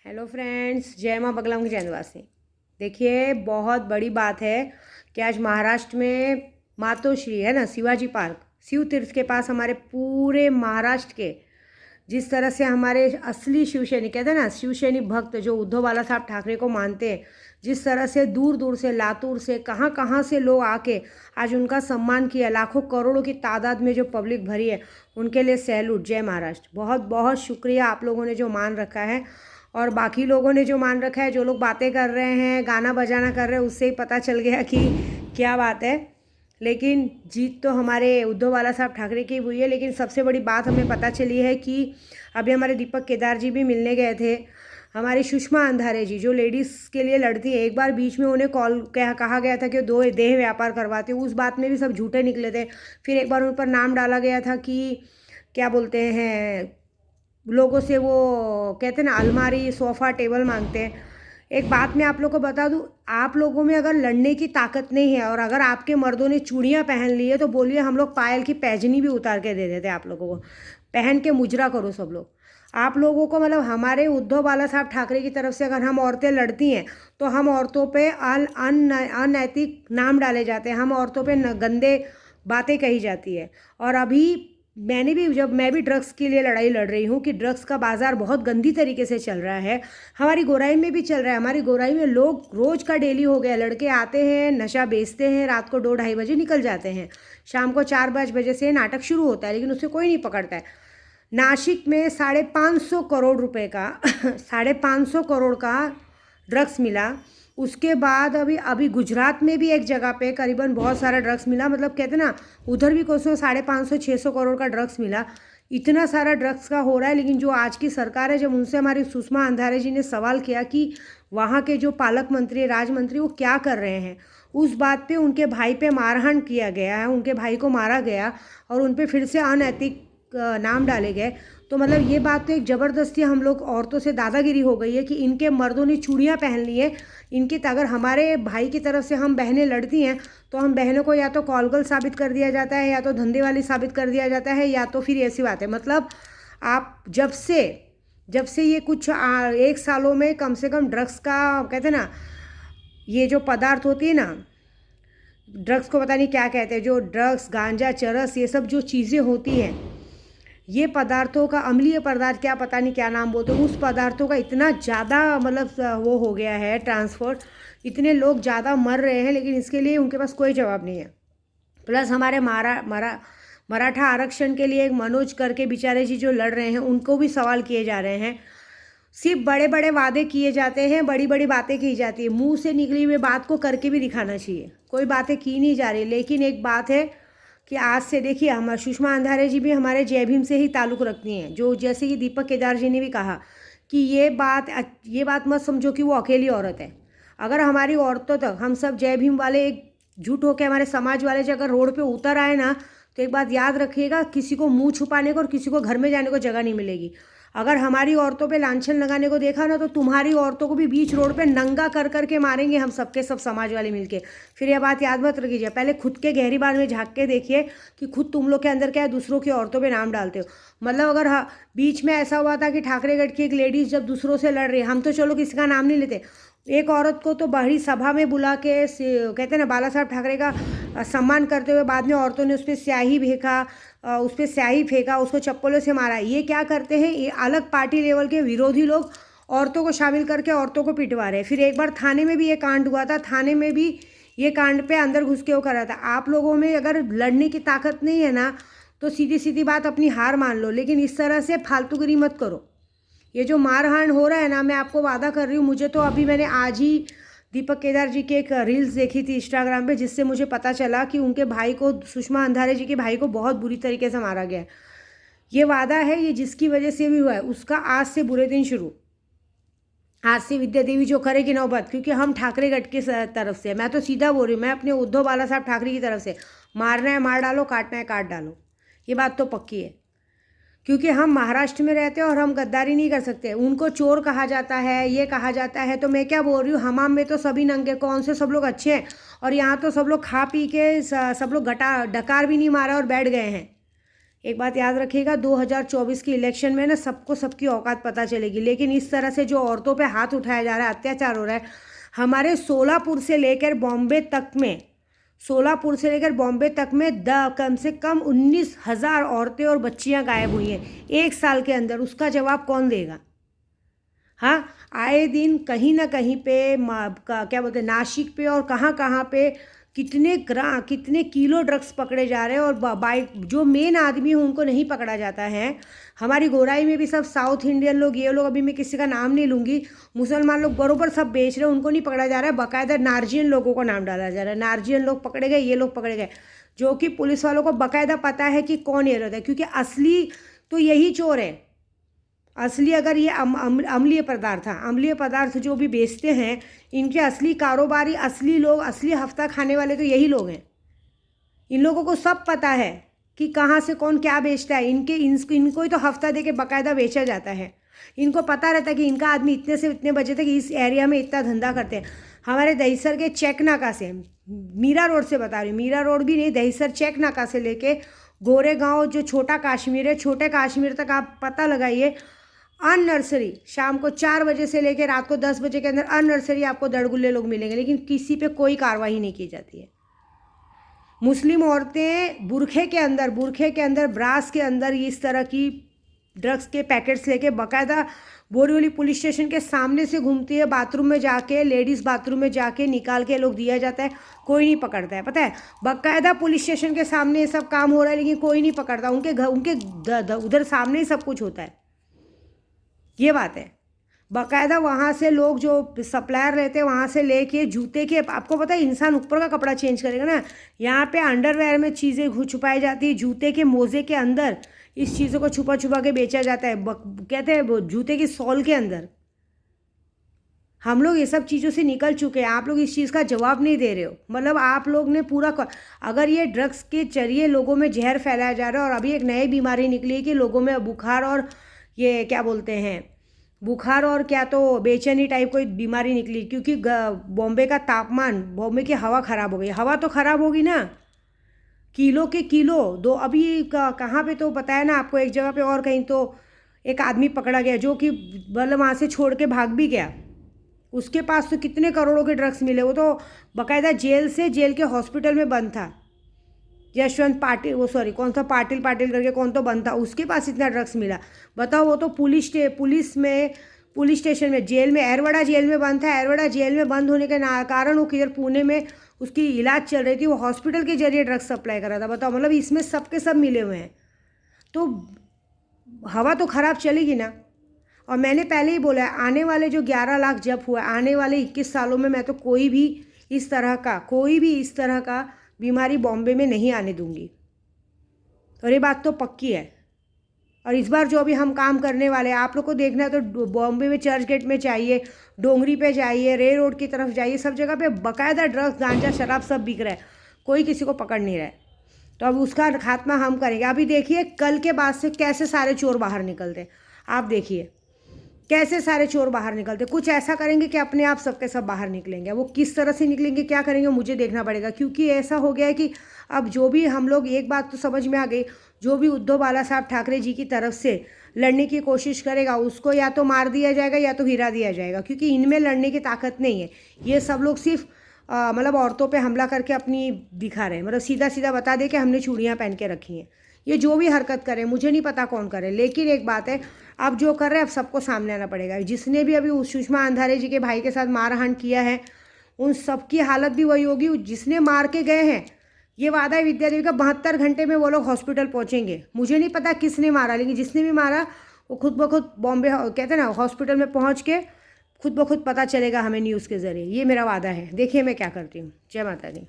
Hello friends, जय माँ बगला मुखी चंदवासी। देखिए, बहुत बड़ी बात है कि आज महाराष्ट्र में मातोश्री है ना, शिवाजी पार्क, शिव तीर्थ के पास हमारे पूरे महाराष्ट्र के जिस तरह से हमारे असली शिवसैनिक कहते हैं ना, शिवसैनिक भक्त जो उद्धव बाला साहब ठाकरे को मानते हैं, जिस तरह से दूर दूर से, लातूर से, कहाँ कहाँ से लोग आके आज उनका सम्मान किया, लाखों करोड़ों की तादाद में जो पब्लिक भरी है, उनके लिए सैल्यूट। जय महाराष्ट्र। बहुत बहुत शुक्रिया आप लोगों ने जो मान रखा है, और बाकी लोगों ने जो मान रखा है। जो लोग बातें कर रहे हैं, गाना बजाना कर रहे हैं, उससे ही पता चल गया कि क्या बात है। लेकिन जीत तो हमारे उद्धव बाला साहब ठाकरे की हुई है। लेकिन सबसे बड़ी बात हमें पता चली है कि अभी हमारे दीपक केदार जी भी मिलने गए थे। हमारी सुषमा अंधारे जी जो लेडीज़ के लिए लड़ती है, एक बार बीच में उन्हें कहा गया था कि दो देह व्यापार करवाते, उस बात में भी सब झूठे निकले थे। फिर एक बार उन पर नाम डाला गया था कि क्या बोलते हैं, लोगों से वो कहते हैं ना, अलमारी, सोफ़ा, टेबल मांगते हैं। एक बात मैं आप लोगों को बता दूं, आप लोगों में अगर लड़ने की ताकत नहीं है और अगर आपके मर्दों ने चूड़ियाँ पहन ली है तो बोलिए, हम लोग पायल की पैजनी भी उतार के दे देते आप लोगों को। पहन के मुजरा करो सब लोग। आप लोगों को मतलब हमारे उद्धव बाला साहब ठाकरे की तरफ से अगर हम औरतें लड़ती हैं तो हम औरतों पे अनैतिक नाम डाले जाते हैं, हम औरतों पे गंदे बातें कही जाती है। और अभी जब मैं भी ड्रग्स के लिए लड़ाई लड़ रही हूँ कि ड्रग्स का बाज़ार बहुत गंदी तरीके से चल रहा है, हमारी गोराई में भी चल रहा है। हमारी गोराई में लोग रोज़ का डेली हो गया, लड़के आते हैं, नशा बेचते हैं, रात को 2-2:30 बजे निकल जाते हैं, शाम को 4-5 बजे से नाटक शुरू होता है, लेकिन उसे कोई नहीं पकड़ता है। नासिक में 550 करोड़ रुपए का 550 करोड़ का ड्रग्स मिला। उसके बाद अभी अभी गुजरात में भी एक जगह पे करीबन बहुत सारा ड्रग्स मिला। मतलब कहते ना, उधर भी कुछ 550-600 करोड़ का ड्रग्स मिला। इतना सारा ड्रग्स का हो रहा है। लेकिन जो आज की सरकार है, जब उनसे हमारी सुषमा अंधारे जी ने सवाल किया कि वहाँ के जो पालक मंत्री, राज मंत्री, वो क्या कर रहे हैं, उस बात पे उनके भाई पे मारहान किया गया है, उनके भाई को मारा गया और उन पे फिर से अनैतिक नाम डाले गए। तो मतलब ये बात तो एक ज़बरदस्ती हम लोग औरतों से दादागिरी हो गई है कि इनके मर्दों ने चूड़ियाँ पहन ली है इनकी। अगर हमारे भाई की तरफ से हम बहनें लड़ती हैं तो हम बहनों को या तो कॉलगर्ल साबित कर दिया जाता है, या तो धंधे वाली साबित कर दिया जाता है, या तो फिर ऐसी बात है। मतलब आप जब से ये कुछ 1 सालों में कम से कम ड्रग्स का कहते हैं ना, ये जो पदार्थ होती है ना, ड्रग्स को पता नहीं क्या कहते हैं, जो ड्रग्स, गांजा, चरस, ये सब जो चीज़ें होती हैं, ये पदार्थों का, अम्लीय पदार्थ, क्या पता नहीं क्या नाम बोलते हैं, उस पदार्थों का इतना ज़्यादा मतलब वो हो गया है ट्रांसफर, इतने लोग ज़्यादा मर रहे हैं, लेकिन इसके लिए उनके पास कोई जवाब नहीं है। प्लस हमारे मराठा आरक्षण के लिए एक मनोज करके बेचारे जी जो लड़ रहे हैं, उनको भी सवाल किए जा रहे हैं। सिर्फ बड़े बड़े वादे किए जाते हैं, बड़ी बड़ी बातें की जाती है, मुंह से निकली हुई बात को करके भी दिखाना चाहिए। कोई बातें की नहीं जा रही। लेकिन एक बात है कि आज से देखिए, हमारे सुषमा अंधारे जी भी हमारे जय भीम से ही ताल्लुक़ रखती हैं। जो जैसे कि दीपक केदार जी ने भी कहा कि ये बात मत समझो कि वो अकेली औरत है। अगर हमारी औरतों तक हम सब जय भीम वाले एक झूठ होकर हमारे समाज वाले जो अगर रोड पे उतर आए ना, तो एक बात याद रखिएगा, किसी को मुंह छुपाने को और किसी को घर में जाने को जगह नहीं मिलेगी। अगर हमारी औरतों पे लांछन लगाने को देखा ना, तो तुम्हारी औरतों को भी बीच रोड पे नंगा कर करके मारेंगे हम सबके सब समाज वाले मिलके। फिर यह बात याद मत रखिए, पहले खुद के गहरी बात में झांक के देखिए कि खुद तुम लोग के अंदर क्या है, दूसरों की औरतों पे नाम डालते हो। मतलब अगर बीच में ऐसा हुआ था कि ठाकरेगढ़ की एक लेडीज़ जब दूसरों से लड़ रही, हम तो चलो किसी का नाम नहीं लेते, एक औरत को तो बड़ी सभा में बुला के कहते हैं ना, बाला साहब ठाकरे का सम्मान करते हुए बाद में औरतों ने उस पर स्याही फेंका, उसको चप्पलों से मारा। ये क्या करते हैं, ये अलग पार्टी लेवल के विरोधी लोग औरतों को शामिल करके औरतों को पिटवा रहे हैं। फिर एक बार थाने में भी ये कांड हुआ था, थाने में भी ये कांड पे अंदर घुस के वो कर रहा था। आप लोगों में अगर लड़ने की ताकत नहीं है ना, तो सीधी सीधी बात अपनी हार मान लो, लेकिन इस तरह से फालतूगिरी मत करो। ये जो मारहान हो रहा है ना, मैं आपको वादा कर रही हूँ, मुझे तो अभी मैंने आज ही दीपक केदार जी की एक रील्स देखी थी इंस्टाग्राम पे, जिससे मुझे पता चला कि उनके भाई को, सुषमा अंधारे जी के भाई को बहुत बुरी तरीके से मारा गया है। ये वादा है, ये जिसकी वजह से भी हुआ है, उसका आज से बुरे दिन शुरू। आज से विद्या देवी जो करेगी नौबत, क्योंकि हम ठाकरेगढ़ की तरफ से, मैं तो सीधा बोल रही हूँ, मैं अपने उद्धव बाला साहब ठाकरे की तरफ से, मारना है मार डालो, काटना है काट डालो, ये बात तो पक्की है। क्योंकि हम महाराष्ट्र में रहते हैं और हम गद्दारी नहीं कर सकते। उनको चोर कहा जाता है, ये कहा जाता है, तो मैं क्या बोल रही हूँ, हमाम में तो सभी नंगे, कौन से सब लोग अच्छे हैं, और यहाँ तो सब लोग खा पी के सब लोग डकार भी नहीं मारा और बैठ गए हैं। एक बात याद रखिएगा, 2024 की इलेक्शन में ना सबको सबकी औकात पता चलेगी। लेकिन इस तरह से जो औरतों पे हाथ उठाया जा रहा है, अत्याचार हो रहा है, हमारे सोलापुर से लेकर बॉम्बे तक में, सोलापुर से लेकर बॉम्बे तक में कम से कम 19,000 औरतें और बच्चियां गायब हुई हैं 1 साल के अंदर। उसका जवाब कौन देगा? हाँ, आए दिन कहीं ना कहीं पे क्या बोलते हैं, नासिक पे और कहाँ कहाँ पे कितने किलो ड्रग्स पकड़े जा रहे हैं। और बाइक जो मेन आदमी हैं उनको नहीं पकड़ा जाता है। हमारी गोराई में भी सब साउथ इंडियन लोग, ये लोग, अभी मैं किसी का नाम नहीं लूँगी, मुसलमान लोग बरोबर सब बेच रहे हैं, उनको नहीं पकड़ा जा रहा है। बाकायदा नार्जियन लोगों को नाम डाला जा रहा है, नार्जियन लोग पकड़े गए, ये लोग पकड़े गए, जो कि पुलिस वालों को बाकायदा पता है कि कौन ये रहता है। क्योंकि असली तो यही चोर है। असली अगर ये अम्लीय पदार्थ जो भी बेचते हैं, इनके असली कारोबारी, असली लोग, असली हफ्ता खाने वाले तो यही लोग हैं। इन लोगों को सब पता है कि कहाँ से कौन क्या बेचता है। इनको ही तो हफ्ता दे के बाकायदा बेचा जाता है। इनको पता रहता है कि इनका आदमी इतने से इतने बजे तक इस एरिया में इतना धंधा करते हैं। हमारे दहीसर के चेक नाका से, मीरा रोड से बता रही हूँ, मीरा रोड भी नहीं, दहीसर चेक नाका से लेके गोरेगांव जो छोटा कश्मीर है, छोटे कश्मीर तक आप पता लगाइए, अननर्सरी शाम को 4 बजे से लेकर रात को 10 बजे के अंदर अननर्सरी आपको दड़गुल्ले लोग मिलेंगे। लेकिन किसी पे कोई कार्रवाई नहीं की जाती है। मुस्लिम औरतें बुरखे के अंदर ब्रास के अंदर इस तरह की ड्रग्स के पैकेट्स लेके बाकायदा बोरीवली पुलिस स्टेशन के सामने से घूमती है। बाथरूम में जाके, लेडीज़ बाथरूम में जाके निकाल के लोग दिया जाता है, कोई नहीं पकड़ता है। पता है, बाकायदा पुलिस स्टेशन के सामने ये सब काम हो रहा है, लेकिन कोई नहीं पकड़ता। उनके घर, उनके उधर सामने ही सब कुछ होता है। ये बात है। बाकायदा वहाँ से लोग जो सप्लायर रहते हैं, वहाँ से लेके जूते के, आपको पता है इंसान ऊपर का कपड़ा चेंज करेगा ना, यहाँ पे अंडरवेयर में चीज़ें छुपाई जाती है, जूते के मोज़े के अंदर इस चीज़ों को छुपा छुपा के बेचा जाता है। कहते हैं जूते की सॉल के अंदर। हम लोग ये सब चीज़ों से निकल चुके हैं। आप लोग इस चीज़ का जवाब नहीं दे रहे हो। मतलब आप लोग ने अगर ये ड्रग्स के जरिए लोगों में जहर फैलाया जा रहा है, और अभी एक नई बीमारी निकली है कि लोगों में बुखार और ये क्या बोलते हैं, बुखार और क्या तो बेचैनी टाइप कोई बीमारी निकली, क्योंकि बॉम्बे का तापमान, बॉम्बे की हवा ख़राब हो गई। हवा तो ख़राब होगी ना, किलो के किलो दो। अभी कहाँ पे तो बताया ना आपको, एक जगह पे और कहीं तो एक आदमी पकड़ा गया जो कि मतलब वहाँ से छोड़ के भाग भी गया। उसके पास तो कितने करोड़ों के ड्रग्स मिले। वो तो बाकायदा जेल के हॉस्पिटल में बंद था। यशवंत पाटिल, वो सॉरी कौन सा पाटिल करके कौन तो बंद था, उसके पास इतना ड्रग्स मिला। बताओ, वो तो पुलिस स्टेशन में, जेल में, एरवड़ा जेल में बंद था। एरवड़ा जेल में बंद होने के कारण वो किधर पुणे में उसकी इलाज चल रही थी, वो हॉस्पिटल के जरिए ड्रग्स सप्लाई कर रहा था। बताओ, मतलब इसमें सब के सब मिले हुए हैं। तो हवा तो ख़राब चलेगी ना। और मैंने पहले ही बोला है, आने वाले जो 11 लाख जब हुआ, आने वाले 21 सालों में मैं तो कोई भी इस तरह का बीमारी बॉम्बे में नहीं आने दूंगी। और ये बात तो पक्की है। और इस बार जो अभी हम काम करने वाले हैं, आप लोग को देखना है तो बॉम्बे में चर्च गेट में चाहिए, डोंगरी पे जाइए, रे रोड की तरफ जाइए, सब जगह पे बाकायदा ड्रग्स, गांजा, शराब सब बिक रहा है। कोई किसी को पकड़ नहीं रहा है। तो अब उसका खात्मा हम करेंगे। अभी देखिए कल के बाद से कैसे सारे चोर बाहर निकलते, आप देखिए कैसे सारे चोर बाहर निकलते। कुछ ऐसा करेंगे कि अपने आप सबके सब बाहर निकलेंगे। वो किस तरह से निकलेंगे, क्या करेंगे, मुझे देखना पड़ेगा। क्योंकि ऐसा हो गया है कि अब जो भी हम लोग, एक बात तो समझ में आ गई, जो भी उद्धव बाला साहब ठाकरे जी की तरफ से लड़ने की कोशिश करेगा, उसको या तो मार दिया जाएगा या तो गिरा दिया जाएगा। क्योंकि इनमें लड़ने की ताकत नहीं है। ये सब लोग सिर्फ मतलब औरतों पे हमला करके अपनी दिखा रहे हैं। मतलब सीधा सीधा बता दे कि हमने चूड़ियाँ पहन के रखी हैं। ये जो भी हरकत करे, मुझे नहीं पता कौन करे, लेकिन एक बात है, अब जो कर रहे हैं अब सबको सामने आना पड़ेगा। जिसने भी अभी उस सुषमा अंधारे जी के भाई के साथ मारहान किया है, उन सबकी हालत भी वही होगी। जिसने मार के गए हैं, ये वादा है विद्यादेवी का, 72 घंटे में वो लोग हॉस्पिटल पहुंचेंगे। मुझे नहीं पता किसने मारा, लेकिन जिसने भी मारा वो खुद ब खुद बॉम्बे, कहते हैं ना, हॉस्पिटल में पहुंच के खुद ब खुद पता चलेगा हमें न्यूज़ के ज़रिए। ये मेरा वादा है। देखिए मैं क्या करती हूँ। जय माता दी।